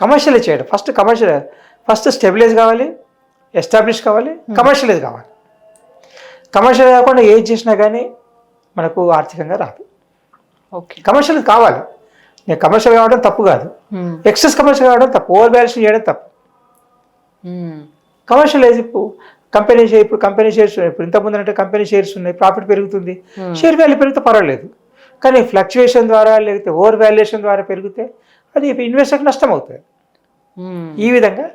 Commercialise చేయడం. First stabilise కావాలి, establish కావాలి, కమర్షియలైజ్ కావాలి. కమర్షియల్ కాకుండా ఏది చేసినా కానీ మనకు ఆర్థికంగా రాదు. ఓకే. కమర్షియల్ కావాలి. నేను కమర్షియల్ కావడం తప్పు కాదు, ఎక్సెస్ కమర్షియల్ కావడం తప్పు, ఓవర్ వాల్యుయేషన్ చేయడం తప్పు. కమర్షియలైజ్ ఇప్పుడు కంపెనీ షేర్స్ ఇప్పుడు ఇంతకుముందు అంటే కంపెనీ షేర్స్ ఉన్నాయి, ప్రాఫిట్ పెరుగుతుంది, షేర్ వాల్యూ పెరిగితే పర్వాలేదు. కానీ ఫ్లక్చుయేషన్ ద్వారా లేకపోతే ఓవర్ వాల్యుయేషన్ ద్వారా పెరిగితే అది ఇన్వెస్టర్కి నష్టం అవుతుంది. ఈ విధంగా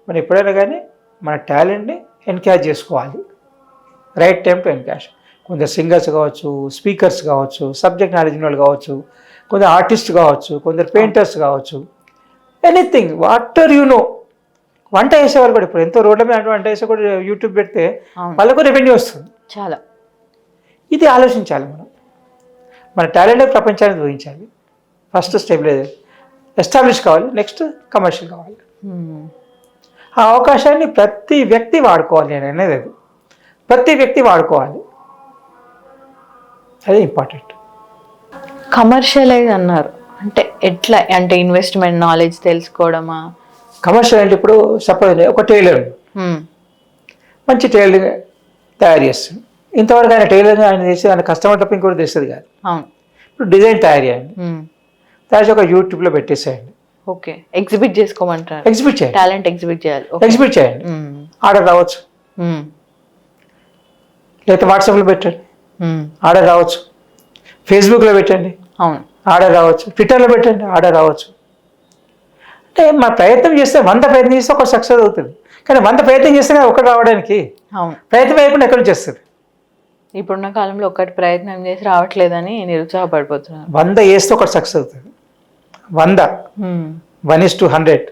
మనం ఎప్పుడైనా కానీ మన టాలెంట్ని ఎన్క్యాష్ చేసుకోవాలి. Right time to encash. కొందరు సింగర్స్ కావచ్చు, స్పీకర్స్ కావచ్చు, సబ్జెక్ట్ నాలెడ్జ్ వాళ్ళు కావచ్చు, కొందరు ఆర్టిస్ట్ కావచ్చు, కొందరు పెయింటర్స్ కావచ్చు, anything what ever you know. వంట చేసేవాళ్ళు కూడా ఇప్పుడు ఎంతో రోడ్ల మీద వంట చేసే కూడా యూట్యూబ్ పెడితే వాళ్ళకు రెవెన్యూ వస్తుంది. చాలా ఇది ఆలోచించాలి మనం. మన టాలెంట్ ప్రపంచాన్ని చూపించాలి. ఫస్ట్ ఎస్టాబ్లిష్ కావాలి, నెక్స్ట్ కమర్షియల్ కావాలి. ఆ అవకాశాన్ని ప్రతి వ్యక్తి వాడుకోవాలి. నేను అనేది అది ప్రతి వ్యక్తి వాడుకోవాలి, అదే ఇంపార్టెంట్. కమర్షియలైజ్ అన్నారు అంటే ఎట్లా? అంటే ఇన్వెస్ట్మెంట్ నాలెడ్జ్ తెలుసుకోవడమా? కమర్షియల్ అంటే ఇప్పుడు సపోజ్ ఒక టైలర్ మంచి టైలర్ తయారు చేస్తుంది. ఇంతవరకు ఆయన టైలర్ ఆయన చేసి ఆయన కస్టమర్ తప్ప ఇంకోటి తెస్తుంది కాదు. ఇప్పుడు డిజైన్ తయారు చేయండి, తయారు ఒక యూట్యూబ్లో పెట్టేసేయండి. ఓకే. ఎగ్జిబిట్ చేసుకోమంటారు. ఎగ్జిబిట్ చేయండి, టాలెంట్ ఎగ్జిబిట్ చేయాలి. ఎగ్జిబిట్ చేయండి, ఆర్డర్ రావచ్చు. లేకపోతే వాట్సాప్లో పెట్టండి, ఆర్డర్ రావచ్చు. ఫేస్బుక్లో పెట్టండి, అవును, ఆర్డర్ రావచ్చు. ట్విట్టర్లో పెట్టండి, ఆర్డర్ రావచ్చు. అంటే మన ప్రయత్నం చేస్తే 100 ప్రయత్నం చేస్తే ఒకటి సక్సెస్ అవుతుంది. కానీ 100 ప్రయత్నం చేస్తేనే ఒకటి రావడానికి ప్రయత్నం అయిపోయినా ఎక్కడి నుంచి వస్తుంది? ఇప్పుడున్న కాలంలో ఒకటి ప్రయత్నం చేసి రావట్లేదని నిరుత్సాహపడిపోతున్నారు. 100 చేస్తే ఒకటి సక్సెస్ అవుతుంది. 100 1:100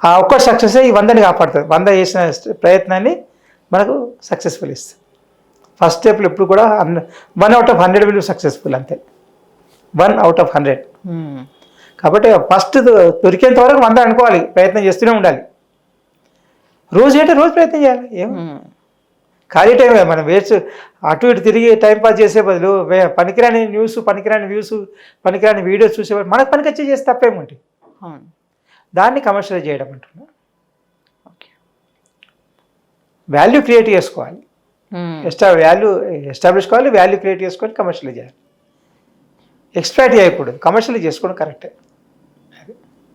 ఆ ఒక్కటి సక్సెస్ ఈ 100ని కాపాడుతుంది. 100 చేసిన ప్రయత్నాన్ని మనకు సక్సెస్ఫుల్ ఇస్తుంది. ఫస్ట్ స్టెప్లో ఎప్పుడు కూడా 1/100 విల్ సక్సెస్ఫుల్, అంతే. 1/100. కాబట్టి ఫస్ట్ దొరికేంత వరకు 100 అనుకోవాలి, ప్రయత్నం చేస్తూనే ఉండాలి. రోజు అంటే రోజు ప్రయత్నం చేయాలి. ఏం ఖాళీ టైం మనం వేస్ట్ అటు ఇటు తిరిగి టైం పాస్ చేసే బదులు పనికిరాని న్యూస్, పనికిరాని వ్యూస్, పనికిరాని వీడియోస్ చూసేవాళ్ళు మనకు పనికొచ్చి చేస్తే తప్పేముంటుంది. దాన్ని కమర్షియలైజ్ చేయడం అంటున్నా. వాల్యూ క్రియేట్ చేసుకోవాలి, ఎస్టాబ్లిష్ కావాలి, వాల్యూ క్రియేట్ చేసుకొని కమర్షియలైజ్ చేయాలి. ఎక్స్ప్లాయిట్ చేయకూడదు, కమర్షియలైజ్ చేసుకోవడం కరెక్టే.